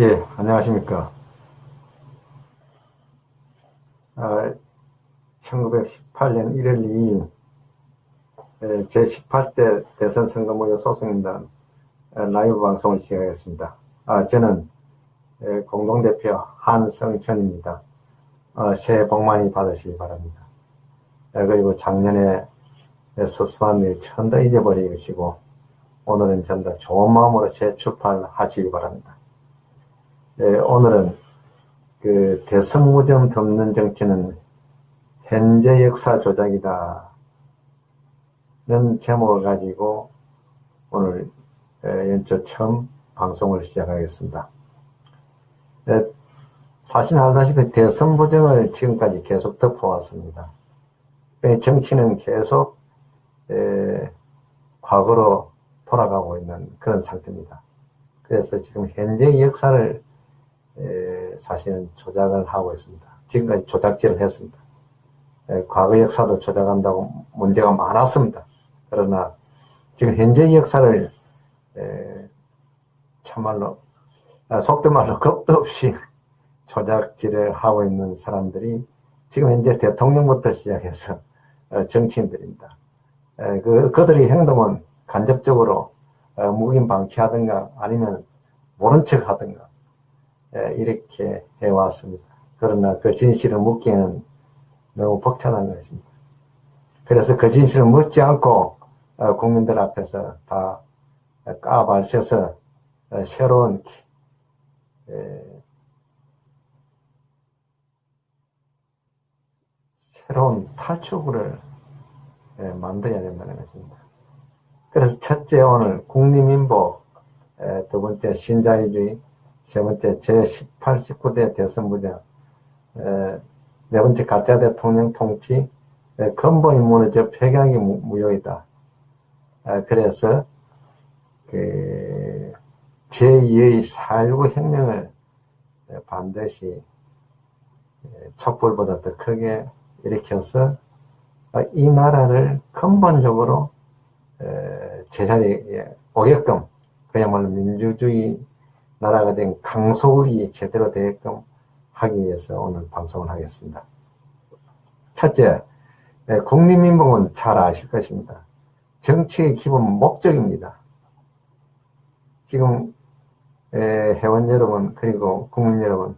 예, 안녕하십니까. 1918년 1월 2일 제18대 대선 선거모의 소속인단 라이브 방송을 시작하겠습니다. 저는 공동대표 한성천입니다. 새해 복 많이 받으시기 바랍니다. 그리고 작년에 섭섭한 일 전부 잊어버리시고 오늘은 전부 좋은 마음으로 재출발하시기 바랍니다. 오늘은 그 대성무정 덮는 정치는 현재 역사 조작이다 는 제목을 가지고 오늘 연초 처음 방송을 시작하겠습니다. 사실 알다시피 대선 부정을 지금까지 계속 덮어왔습니다. 정치는 계속 과거로 돌아가고 있는 그런 상태입니다. 그래서 지금 현재의 역사를 사실은 조작을 하고 있습니다. 지금까지 조작질을 했습니다. 과거 역사도 조작한다고 문제가 많았습니다. 그러나 지금 현재 역사를 참말로 속된 말로 겁도 없이 조작질을 하고 있는 사람들이 지금 현재 대통령부터 시작해서 정치인들입니다. 그들의 행동은 간접적으로 묵인 방치하든가 아니면 모른 척 하든가 이렇게 해왔습니다. 그러나 그 진실을 묻기에는 너무 벅찬한 것입니다. 그래서 그 진실을 묻지 않고 국민들 앞에서 다 까발쳐서 새로운 탈출구를 만들어야 된다는 것입니다. 그래서 첫째 오늘 국민민복, 두 번째 신자유주의, 세 번째 제18, 19대 대선 부정, 네 번째 가짜 대통령 통치, 근본이 무너져 폐각이 무효이다. 그래서 그 제2의 4.19 혁명을 반드시 촛불보다 더 크게 일으켜서 이 나라를 근본적으로 제자리에 오게끔, 그야말로 민주주의 나라가 된 강소국이 제대로 되게끔 하기 위해서 오늘 방송을 하겠습니다. 첫째, 국민민복은 잘 아실 것입니다. 정치의 기본 목적입니다. 지금 회원 여러분 그리고 국민 여러분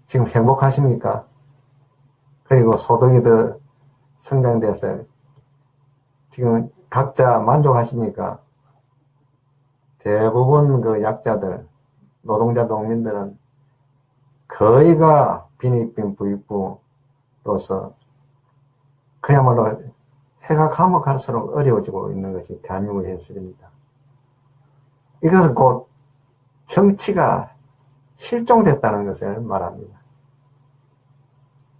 지금 행복하십니까? 그리고 소득이 더 성장돼서 지금 각자 만족하십니까? 대부분 그 약자들, 노동자 농민들은 거의가 빈익빈 부익부로서 그야말로 해가 감옥할수록 어려워지고 있는 것이 대한민국의 현실입니다. 이것은 곧 정치가 실종됐다는 것을 말합니다.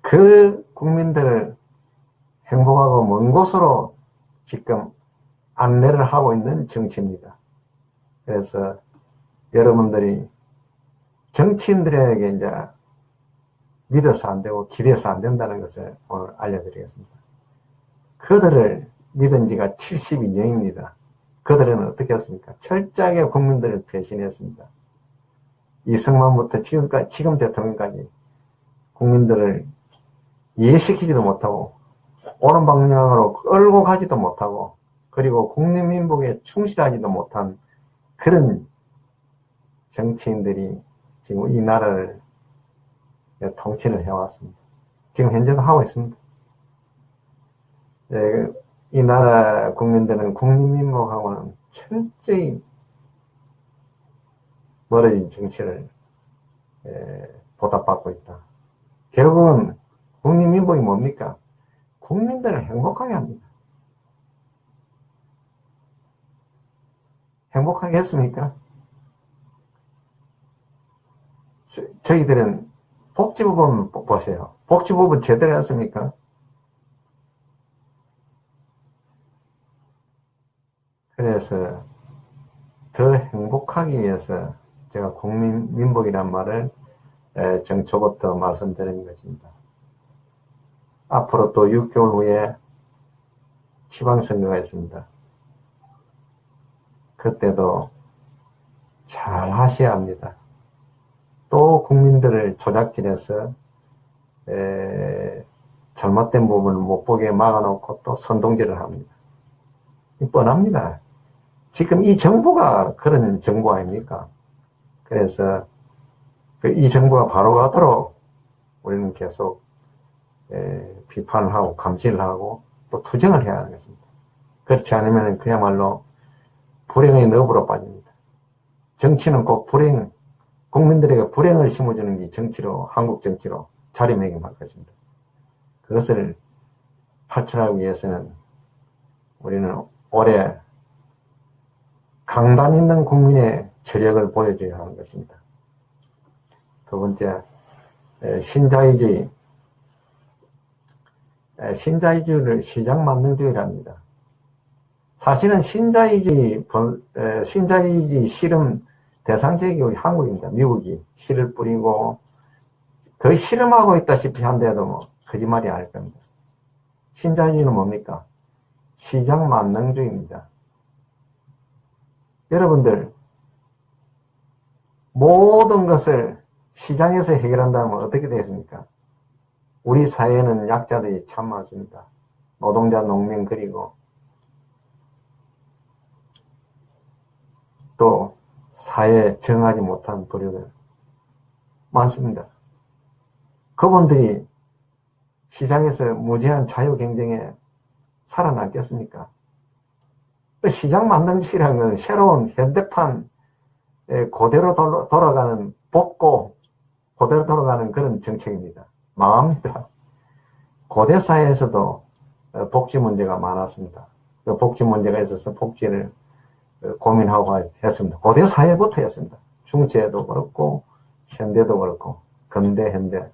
그 국민들을 행복하고 먼 곳으로 지금 안내를 하고 있는 정치입니다. 그래서 여러분들이 정치인들에게 이제 믿어서 안 되고 기대서 안 된다는 것을 오늘 알려드리겠습니다. 그들을 믿은 지가 72년입니다. 그들은 어떻게 했습니까? 철저하게 국민들을 배신했습니다. 이승만부터 지금 대통령까지 국민들을 이해시키지도 못하고 옳은 방향으로 끌고 가지도 못하고 그리고 국민민복에 충실하지도 못한 그런 정치인들이 지금 이 나라를 통치를 해왔습니다. 지금 현재도 하고 있습니다. 이 나라 국민들은 국민민복하고는 철저히 멀어진 정치를 보답받고 있다. 결국은 국민민복이 뭡니까? 국민들을 행복하게 합니다. 행복하게 했습니까? 저희들은 복지부분 보세요. 복지부분 제대로 했습니까? 그래서 더 행복하기 위해서 제가 국민민복이란 말을 정초부터 말씀드린 것입니다. 앞으로 또 6개월 후에 지방선거가 있습니다. 그때도 잘 하셔야 합니다. 또 국민들을 조작질해서 잘못된 부분을 못 보게 막아놓고 또 선동질을 합니다. 뻔합니다. 지금 이 정부가 그런 정부 아닙니까? 그래서 이 정부가 바로 가도록 우리는 계속 비판을 하고 감시를 하고 또 투쟁을 해야 하는 것입니다. 그렇지 않으면 그야말로 불행의 너브로 빠집니다. 정치는 꼭 국민들에게 불행을 심어주는 게 정치로, 한국 정치로 자리매김할 것입니다. 그것을 탈출하기 위해서는 우리는 올해 강단 있는 국민의 저력을 보여줘야 하는 것입니다. 두 번째, 신자유주의. 신자유주의를 시장만능주의랍니다. 사실은 신자유주의 실험 대상지역이 우리 한국입니다. 미국이 실을 뿌리고 거의 실험하고 있다시피 한데도 뭐 거짓말이 아닐 겁니다. 신자유주의는 뭡니까? 시장만능주의입니다. 여러분들 모든 것을 시장에서 해결한다면 어떻게 되겠습니까? 우리 사회에는 약자들이 참 많습니다. 노동자, 농민, 그리고 또 사회에 정하지 못한 부류들 많습니다. 그분들이 시장에서 무제한 자유 경쟁에 살아남겠습니까? 시장 만능주의라는 건 새로운 현대판 그대로 돌아가는 복고, 그대로 돌아가는 그런 정책입니다. 망합니다. 고대 사회에서도 복지 문제가 많았습니다. 그 복지 문제가 있어서 복지를 고민하고 했습니다. 고대 사회부터 했습니다. 중세도 그렇고 현대도 그렇고 근대, 현대.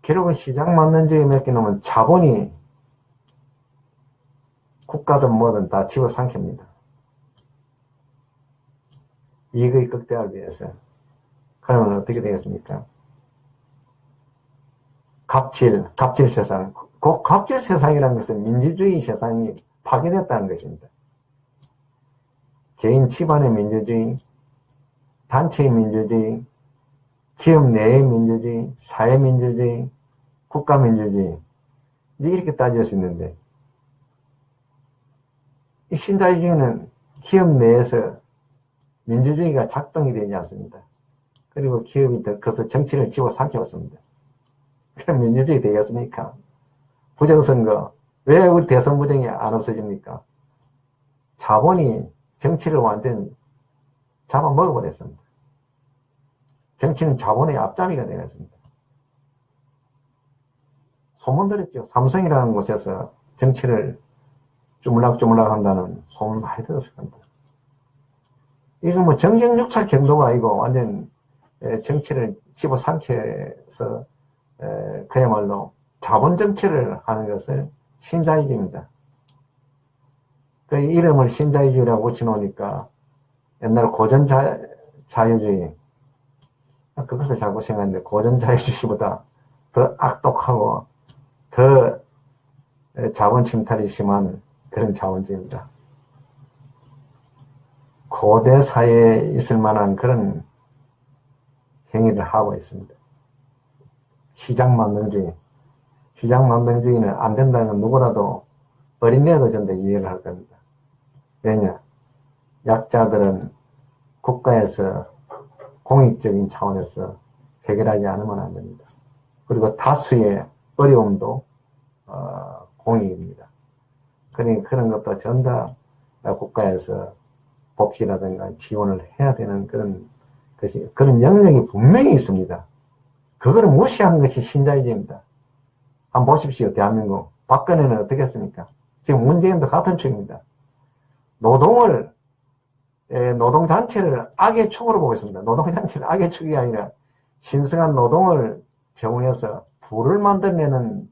결국은 시장 만능주의 맡겨놓으면 자본이 국가든 뭐든 다 집어삼킵니다. 이익의 극대화를 위해서. 그러면 어떻게 되겠습니까? 갑질 세상. 그 갑질 세상이라는 것은 민주주의 세상이 파괴됐다는 것입니다. 개인 집안의 민주주의, 단체의 민주주의, 기업 내의 민주주의, 사회민주주의, 국가민주주의, 이렇게 따질 수 있는데, 이 신자유주의는 기업 내에서 민주주의가 작동이 되지 않습니다. 그리고 기업이 더 커서 정치를 집어삼켰습니다. 그럼 민주주의 되겠습니까? 부정선거, 왜 우리 대선 부정이 안 없어집니까? 자본이 정치를 완전히 잡아먹어버렸습니다. 정치는 자본의 앞잡이가 되었습니다. 소문 들었죠. 삼성이라는 곳에서 정치를 주물락주물락 한다는 소문 많이 들었을 겁니다. 이거 뭐 정경유착 정도가 아니고 완전 정치를 집어삼켜서 그야말로 자본 정치를 하는 것을 신자유주의입니다. 그 이름을 신자유주의라고 붙여놓으니까 옛날 고전 자유주의, 그것을 자꾸 생각했는데 고전 자유주의보다 더 악독하고 더 자본 침탈이 심한 그런 자본주의입니다. 고대 사회에 있을 만한 그런 행위를 하고 있습니다. 시장만능주의. 시장만능주의는 안 된다는 건 누구라도 어린애도 전부 이해를 할 겁니다. 왜냐? 약자들은 국가에서 공익적인 차원에서 해결하지 않으면 안 됩니다. 그리고 다수의 어려움도 공익입니다. 그러니까 그런 것도 전부 다 국가에서 복지라든가 지원을 해야 되는 그런 영역이 분명히 있습니다. 그거를 무시하는 것이 신자유주의입니다. 한번 보십시오. 대한민국. 박근혜는 어떻게 했습니까? 지금 문재인도 같은 축입니다. 노동단체를 악의 축으로 보고 있습니다. 노동단체를 악의 축이 아니라 신성한 노동을 제공해서 부를 만들어내는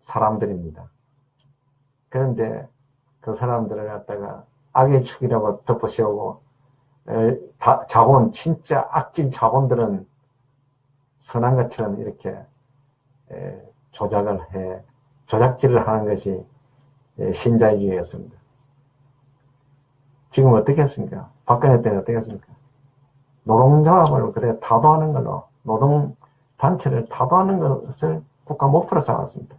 사람들입니다. 그런데 그 사람들을 갖다가 악의 축이라고 덮어씌우고 진짜 악질 자본들은 선한 것처럼 이렇게 조작질을 하는 것이 신자유주의였습니다. 지금 어떻게 했습니까? 박근혜 때는 어떻게 했습니까? 노동조합을 그래 타도하는 걸로, 노동단체를 타도하는 것을 국가 목표로 삼았습니다.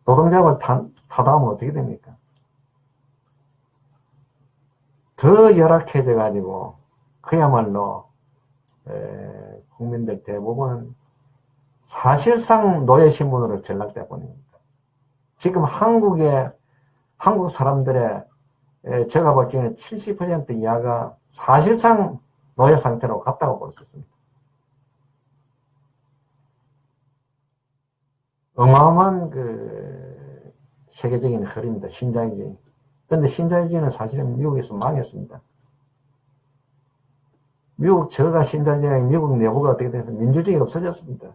노동조합을 타도하면 어떻게 됩니까? 더 열악해져 가지고 그야말로 국민들 대부분은 사실상 노예신분으로 전락돼 버립니다. 지금 한국 사람들의 제가 볼 때는 70% 이하가 사실상 노예 상태로 갔다고 볼 수 있습니다. 어마어마한 세계적인 흐름입니다. 신자유주의. 그런데 신자유주의는 사실은 미국에서 망했습니다. 저가 신자유주의 미국 내부가 어떻게 돼서 민주주의가 없어졌습니다.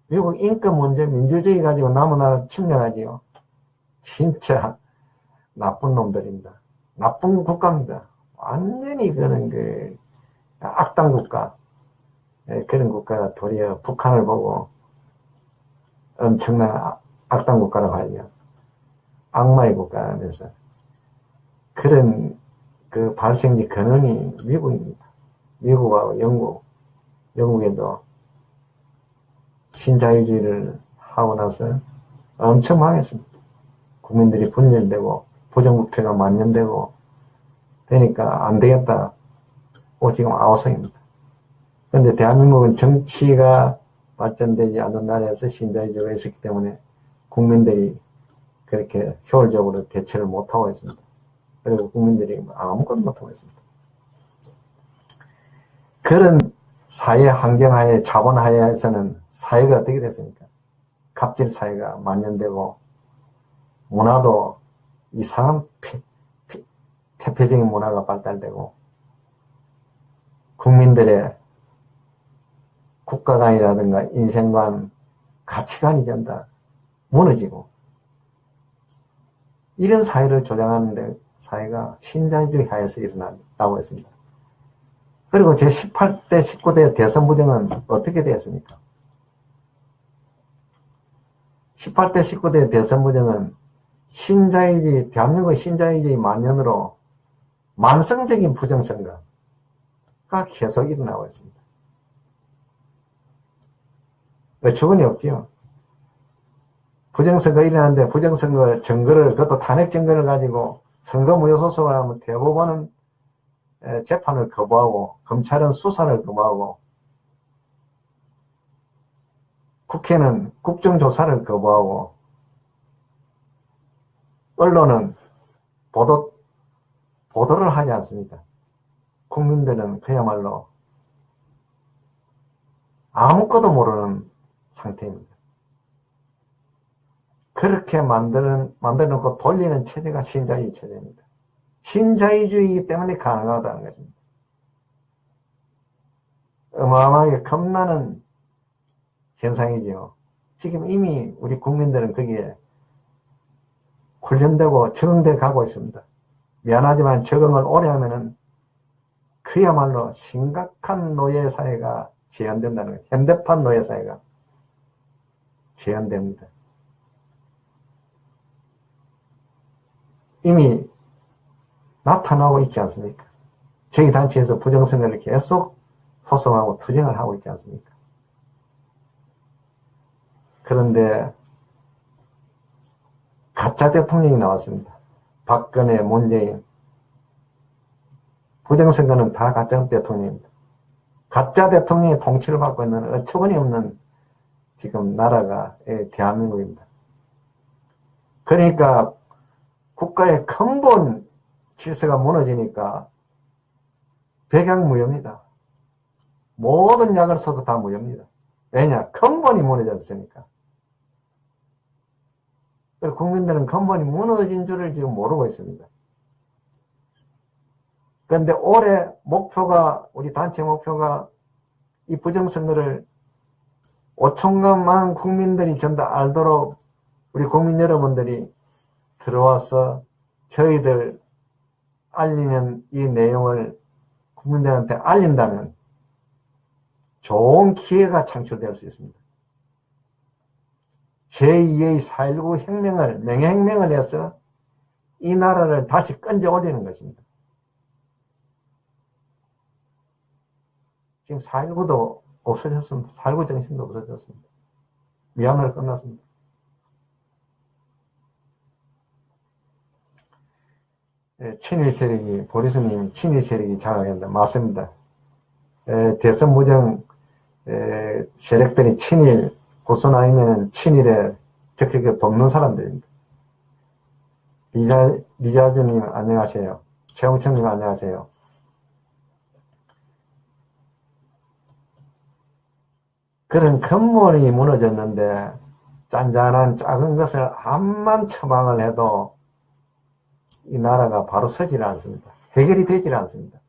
미국 인권 문제, 민주주의 가지고 남은 나라 침략하지요. 진짜 나쁜 놈들입니다. 나쁜 국가입니다. 완전히 그런 악당 국가. 그런 국가가 도리어 북한을 보고 엄청난 악당 국가라고 하죠. 악마의 국가면서 그런 발생지 근원이 미국입니다. 미국하고 영국에도 신자유주의를 하고 나서 엄청 망했습니다. 국민들이 분열되고 부정부패가 만연되고 되니까 안 되겠다. 지금 아우성입니다. 그런데 대한민국은 정치가 발전되지 않는 나라에서 신자유주의가 있었기 때문에 국민들이 그렇게 효율적으로 대처를 못하고 있습니다. 그리고 국민들이 아무것도 못하고 있습니다. 그런 사회 환경하에 자본하에서는 사회가 어떻게 됐습니까? 갑질 사회가 만연되고 문화도 이상한 태폐적인 문화가 발달되고 국민들의 국가관이라든가 인생관, 가치관이 전부 무너지고 이런 사회를 조장하는데 사회가 신자유주의 하에서 일어난다고 했습니다. 그리고 제18대, 19대 대선 부정은 어떻게 되었습니까? 18대, 19대 대선 부정은 대한민국의 신자유주의 만연으로 만성적인 부정선거가 계속 일어나고 있습니다. 어처구니 없지요. 부정선거 일어나는데 부정선거 증거를, 그것도 탄핵 증거를 가지고 선거 무효 소송을 하면 대법원은 재판을 거부하고 검찰은 수사를 거부하고 국회는 국정조사를 거부하고 언론은 보도를 하지 않습니까? 국민들은 그야말로 아무것도 모르는 상태입니다. 그렇게 만들어놓고 돌리는 체제가 신자유주의 체제입니다. 신자유주의이기 때문에 가능하다는 것입니다. 어마어마하게 겁나는 현상이지요. 지금 이미 우리 국민들은 거기에 훈련되고 적응돼 가고 있습니다. 미안하지만 적응을 오래 하면은 그야말로 심각한 노예사회가 재현된다는 거예요. 현대판 노예사회가 재현됩니다. 이미 나타나고 있지 않습니까? 저희 단체에서 부정선거를 계속 소송하고 투쟁을 하고 있지 않습니까? 그런데 가짜 대통령이 나왔습니다. 박근혜, 문재인. 부정선거는 다 가짜 대통령입니다. 가짜 대통령의 통치를 받고 있는 어처구니 없는 지금 나라가 대한민국입니다. 그러니까 국가의 근본 질서가 무너지니까 백약무효입니다. 모든 약을 써도 다 무효입니다. 왜냐? 근본이 무너졌으니까. 국민들은 근본이 무너진 줄을 지금 모르고 있습니다. 그런데 올해 우리 단체 목표가 이 부정선거를 5천만 국민들이 전부 알도록 우리 국민 여러분들이 들어와서 저희들 알리는 이 내용을 국민들한테 알린다면 좋은 기회가 창출될 수 있습니다. 제2의 4.19 혁명을, 명예혁명을 해서 이 나라를 다시 건져 올리는 것입니다. 지금 4.19도 없어졌습니다. 4.19 정신도 없어졌습니다. 미안으로 끝났습니다. 친일 세력이, 보리스님 친일 세력이 장악한다. 맞습니다. 대선 무정 세력들이 친일, 고선 아니면은 친일에 적극적으로 돕는 사람들입니다. 리자주님 안녕하세요. 최홍천님 안녕하세요. 그런 근본이 무너졌는데 짠짠한 작은 것을 암만 처방을 해도 이 나라가 바로 서질 않습니다. 해결이 되질 않습니다.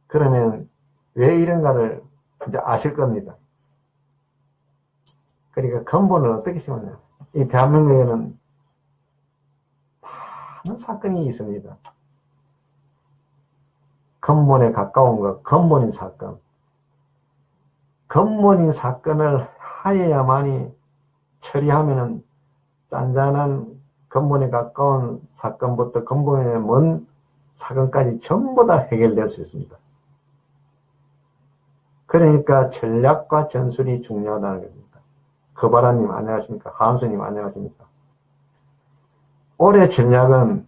그러면 왜 이런가를 이제 아실 겁니다. 그러니까 근본을 어떻게 심었냐. 이 대한민국에는 많은 사건이 있습니다. 근본에 가까운 것, 근본인 사건. 근본인 사건을 하여야만이 처리하면은 짠짠한 근본에 가까운 사건부터 근본에 먼 사건까지 전부 다 해결될 수 있습니다. 그러니까 전략과 전술이 중요하다는 겁니다. 거바라님 안녕하십니까? 하은수님 안녕하십니까? 올해 전략은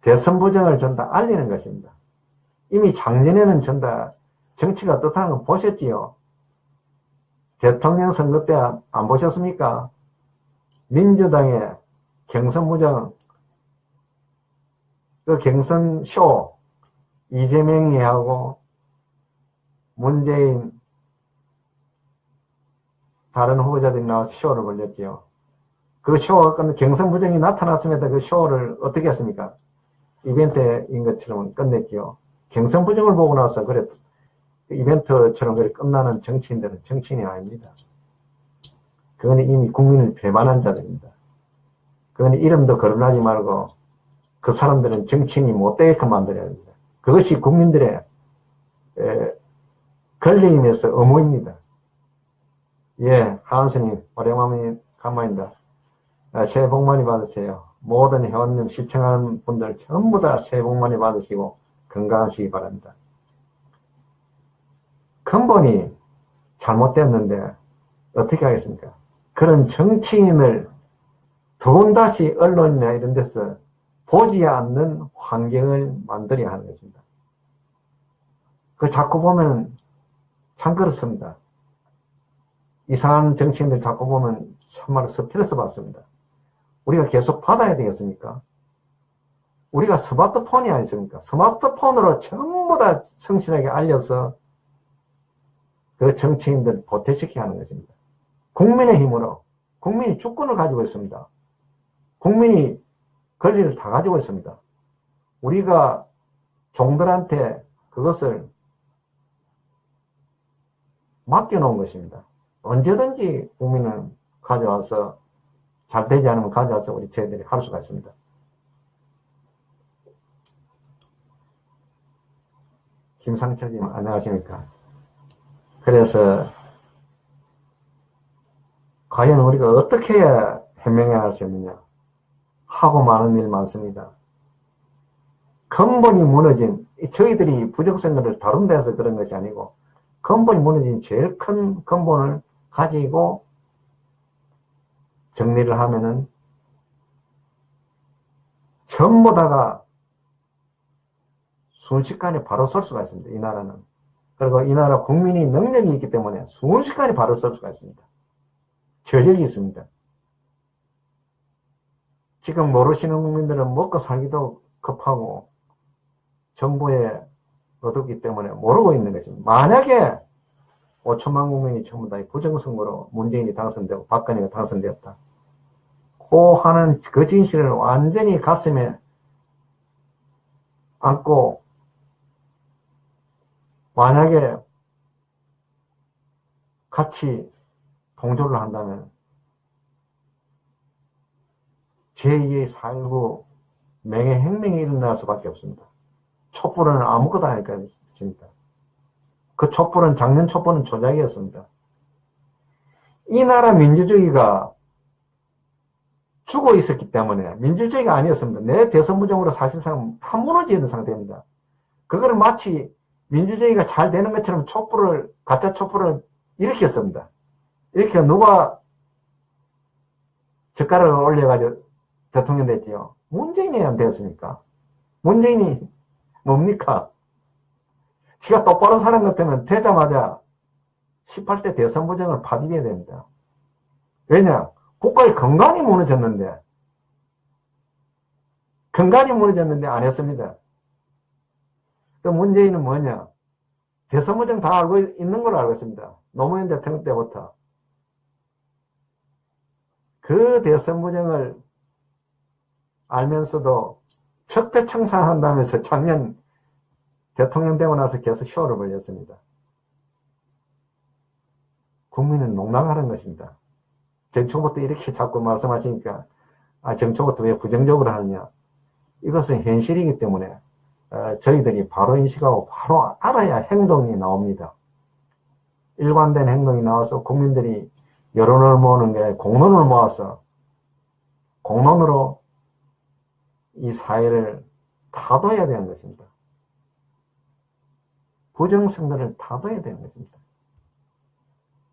대선 부정을 전다 알리는 것입니다. 이미 작년에는 전다 정치가 어떻다는 거 보셨지요? 대통령 선거 때 안 보셨습니까? 민주당의 경선 부정, 그 경선 쇼, 이재명이 하고 문재인 다른 후보자들이 나와서 쇼를 벌렸지요. 그 쇼가 끝내 경선 부정이 나타났음에도 그 쇼를 어떻게 했습니까? 이벤트인 것처럼 끝냈지요. 경선 부정을 보고 나서 그래 이벤트처럼 그래 끝나는 정치인들은 정치인이 아닙니다. 그건 이미 국민을 배반한 자들입니다. 그건 이름도 거론하지 말고 그 사람들은 정치인이 못되게끔 만들어야 합니다. 그것이 국민들의 권리임에서 의무입니다. 예, 하은스님 오랜만입니다. 새해 복 많이 받으세요. 모든 회원님 시청하는 분들 전부 다 새해 복 많이 받으시고 건강하시기 바랍니다. 근본이 잘못됐는데 어떻게 하겠습니까? 그런 정치인을 두 번 다시 언론이나 이런 데서 보지 않는 환경을 만들어야 하는 것입니다. 그 자꾸 보면 참 그렇습니다. 이상한 정치인들 자꾸 보면 참말로 스트레스 받습니다. 우리가 계속 받아야 되겠습니까? 우리가 스마트폰이 아니십니까? 스마트폰으로 전부 다 성실하게 알려서 그 정치인들 도태시켜야 하는 것입니다. 국민의 힘으로. 국민이 주권을 가지고 있습니다. 국민이 권리를 다 가지고 있습니다. 우리가 종들한테 그것을 맡겨놓은 것입니다. 언제든지 국민은 가져와서 잘 되지 않으면 가져와서 우리 저희들이 할 수가 있습니다. 김상철님 안녕하십니까? 그래서 과연 우리가 어떻게 해야 현명해야 할 수 있느냐? 하고 많은 일 많습니다. 근본이 무너진, 저희들이 부정선거를 다룬 데서 그런 것이 아니고 근본이 무너진 제일 큰 근본을 가지고 정리를 하면은 전부 다가 순식간에 바로 설 수가 있습니다. 이 나라는. 그리고 이 나라 국민이 능력이 있기 때문에 순식간에 바로 설 수가 있습니다. 저력이 있습니다. 지금 모르시는 국민들은 먹고 살기도 급하고 정보에 어둡기 때문에 모르고 있는 것입니다. 만약에 5천만 국민이 전부 다 부정선거로 문재인이 당선되고 박근혜가 당선되었다. 고 하는 그 진실을 완전히 가슴에 안고 만약에 같이 동조를 한다면 제2의 4.19 맹해혁명이 일어날 수밖에 없습니다. 촛불은 아무것도 아닐까 싶습니다. 그 촛불은 작년 촛불은 조작이었습니다. 이 나라 민주주의가 죽어 있었기 때문에 민주주의가 아니었습니다. 내 대선 부정으로 사실상 다 무너져 있는 상태입니다. 그거를 마치 민주주의가 잘 되는 것처럼 가짜 촛불을 일으켰습니다. 이렇게 누가 젓가락을 올려가지고 대통령 됐지요? 문재인이 안 되었습니까? 문재인이 뭡니까? 지가 똑바른 사람 같으면 되자마자 18대 대선 부정을 파기해야 됩니다. 왜냐? 국가의 근간이 무너졌는데 안 했습니다. 그 문재인은 뭐냐? 대선 부정 다 알고 있는 걸로 알고 있습니다. 노무현 대통령 때부터. 그 대선 부정을 알면서도 적폐청산한다면서 작년 대통령 되고 나서 계속 쇼를 벌였습니다. 국민은 농락하는 것입니다. 정초부터 이렇게 자꾸 말씀하시니까 정초부터 왜 부정적으로 하느냐. 이것은 현실이기 때문에 저희들이 바로 인식하고 바로 알아야 행동이 나옵니다. 일관된 행동이 나와서 국민들이 여론을 모으는 게 공론을 모아서 공론으로 이 사회를 타도해야 되는 것입니다. 부정선거를 타도해야 되는 것입니다.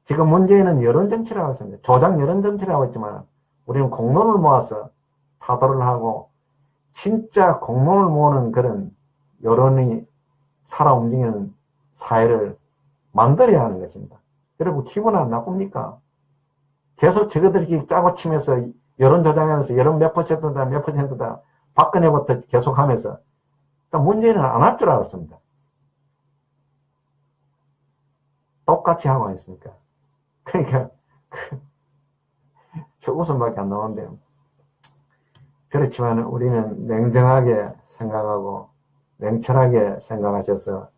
지금 문제는 여론정치를 하고 있습니다. 조작 여론정치를 하고 있지만 우리는 공론을 모아서 타도를 하고 진짜 공론을 모으는 그런 여론이 살아 움직이는 사회를 만들어야 하는 것입니다. 여러분 기분 안 나쁩니까? 계속 저거들이 짜고 치면서 여론 조작하면서 여론 몇 퍼센트다 박근혜부터 계속하면서 문재인은 안 할 줄 알았습니다. 똑같이 하고 있으니까. 그러니까 저 웃음밖에 안 나오는데요. 그렇지만 우리는 냉정하게 생각하고 냉철하게 생각하셔서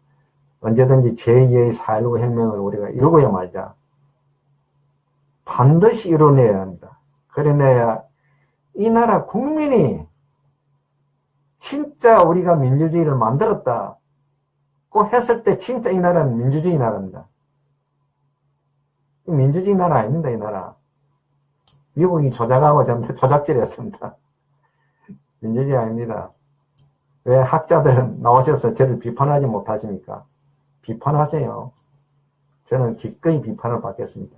언제든지 제2의 4.19 혁명을 우리가 이루고야 말자. 반드시 이뤄내야 합니다. 그래내야 이 나라 국민이 진짜 우리가 민주주의를 만들었다고 했을 때 진짜 이 나라는 민주주의 나라입니다. 민주주의 나라 아닙니다, 이 나라. 미국이 조작하고 저한테 조작질했습니다. 민주주의 아닙니다. 왜 학자들은 나오셔서 저를 비판하지 못하십니까? 비판하세요. 저는 기꺼이 비판을 받겠습니다.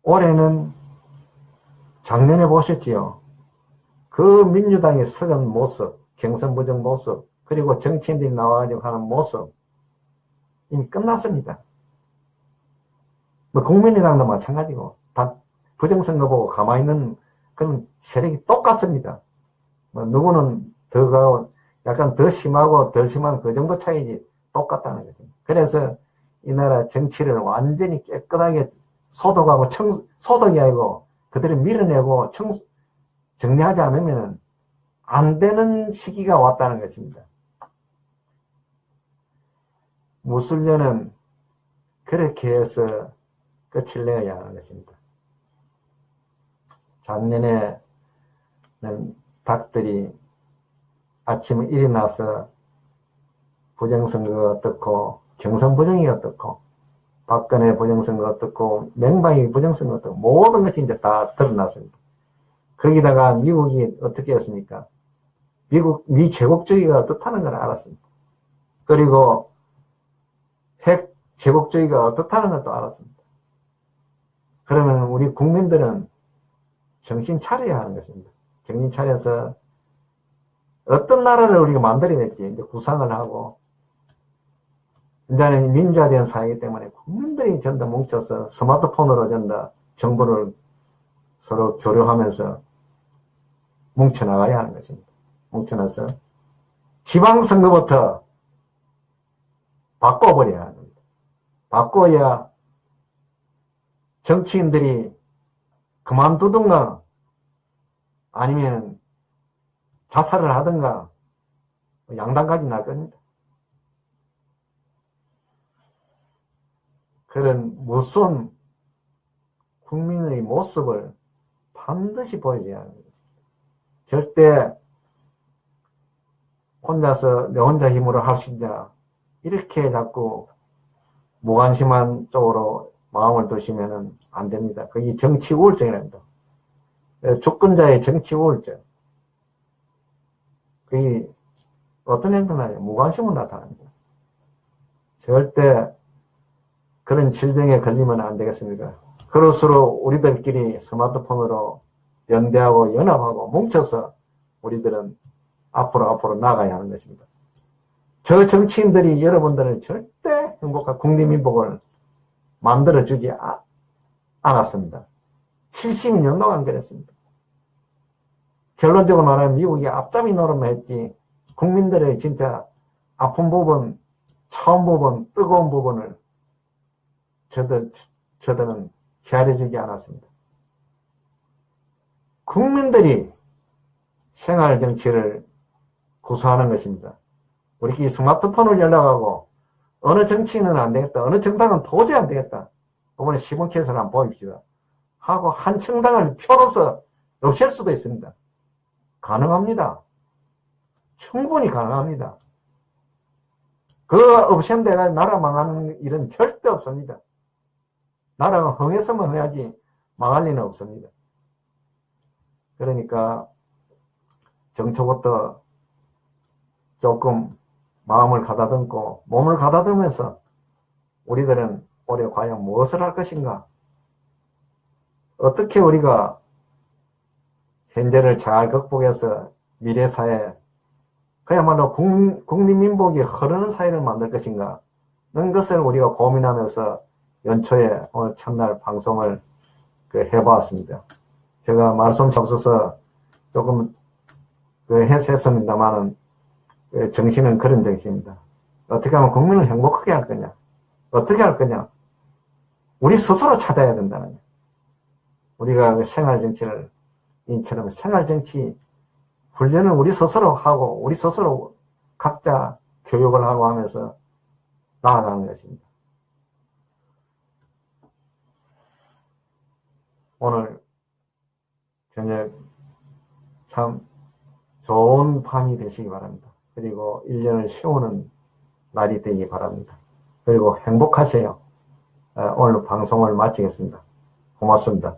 올해는 작년에 보셨지요? 그 민주당의 썩은 모습, 경선 부정 모습, 그리고 정치인들이 나와가지고 하는 모습, 이미 끝났습니다. 뭐 국민의당도 마찬가지고, 다 부정선거 보고 가만히 있는 그런 세력이 똑같습니다. 뭐 누구는 더 가고, 약간 더 심하고 덜 심한 그 정도 차이지 똑같다는 거죠. 그래서 이 나라 정치를 완전히 깨끗하게 소독하고 소독이 아니고 그들을 밀어내고 정리하지 않으면 안 되는 시기가 왔다는 것입니다. 무술년은 그렇게 해서 끝을 내야 하는 것입니다. 작년에는 닭들이 아침에 일어나서 부정선거가 어떻고 경선 부정이 어떻고 박근혜 부정선거가 어떻고 맹방이 부정선거가 어떻고 모든 것이 이제 다 드러났습니다. 거기다가 미국이 어떻게 했습니까? 미 제국주의가 어떻다는 걸 알았습니다. 그리고 핵 제국주의가 어떻다는 걸 또 알았습니다. 그러면 우리 국민들은 정신 차려야 하는 것입니다. 정신 차려서 어떤 나라를 우리가 만들어낼지 이제 구상을 하고, 이제는 민주화된 사회이기 때문에 국민들이 전부 뭉쳐서 스마트폰으로 전부 정보를 서로 교류하면서 뭉쳐나가야 하는 것입니다. 뭉쳐나서 지방선거부터 바꿔버려야 하는 겁니다. 바꿔야 정치인들이 그만두든가 아니면 자살을 하든가 양당까지 날 겁니다. 그런 무서운 국민의 모습을 반드시 보여줘야 하는 것입니다. 절대 혼자서 내 혼자 힘으로 할 수 있냐 이렇게 자꾸 무관심한 쪽으로 마음을 두시면은 안 됩니다. 그게 정치 우울증이랍니다. 주권자의 정치 우울증. 그게 어떤 행동을 하냐? 무관심으로 나타납니다. 절대 그런 질병에 걸리면 안 되겠습니까? 그럴수록 우리들끼리 스마트폰으로 연대하고 연합하고 뭉쳐서 우리들은 앞으로 나가야 하는 것입니다. 저 정치인들이 여러분들을 절대 행복한 국민민복을 만들어주지 않았습니다. 70년 동안 그랬습니다. 결론적으로 말하면 미국이 앞잡이 노릇만 했지 국민들의 진짜 아픈 부분, 처음 부분, 뜨거운 부분을 저들은 헤아려주지 않았습니다. 국민들이 생활정치를 구사하는 것입니다. 우리끼리 스마트폰을 연락하고 어느 정치인은 안 되겠다. 어느 정당은 도저히 안 되겠다. 이번에 시범캐스를 한번 보입시다. 하고 한 정당을 표로서 없앨 수도 있습니다. 가능합니다. 충분히 가능합니다. 그 없앤 데가 나라 망하는 일은 절대 없습니다. 나라가 흥했으면 해야지 망할 리는 없습니다. 그러니까 정초부터 조금 마음을 가다듬고 몸을 가다듬으면서 우리들은 올해 과연 무엇을 할 것인가? 어떻게 우리가 현재를 잘 극복해서 미래사회, 그야말로 국민민복이 흐르는 사회를 만들 것인가? 이런 것을 우리가 고민하면서 연초에 오늘 첫날 방송을 해보았습니다. 제가 말씀 잡서서 조금 했습니다만은 정신은 그런 정신입니다. 어떻게 하면 국민을 행복하게 할 거냐? 어떻게 할 거냐? 우리 스스로 찾아야 된다는 거예요. 우리가 생활정치를 이처럼 생활정치 훈련을 우리 스스로 하고 우리 스스로 각자 교육을 하고 하면서 나아가는 것입니다. 오늘 저녁 참 좋은 밤이 되시기 바랍니다. 그리고 1년을 세우는 날이 되기 바랍니다. 그리고 행복하세요. 오늘 방송을 마치겠습니다. 고맙습니다.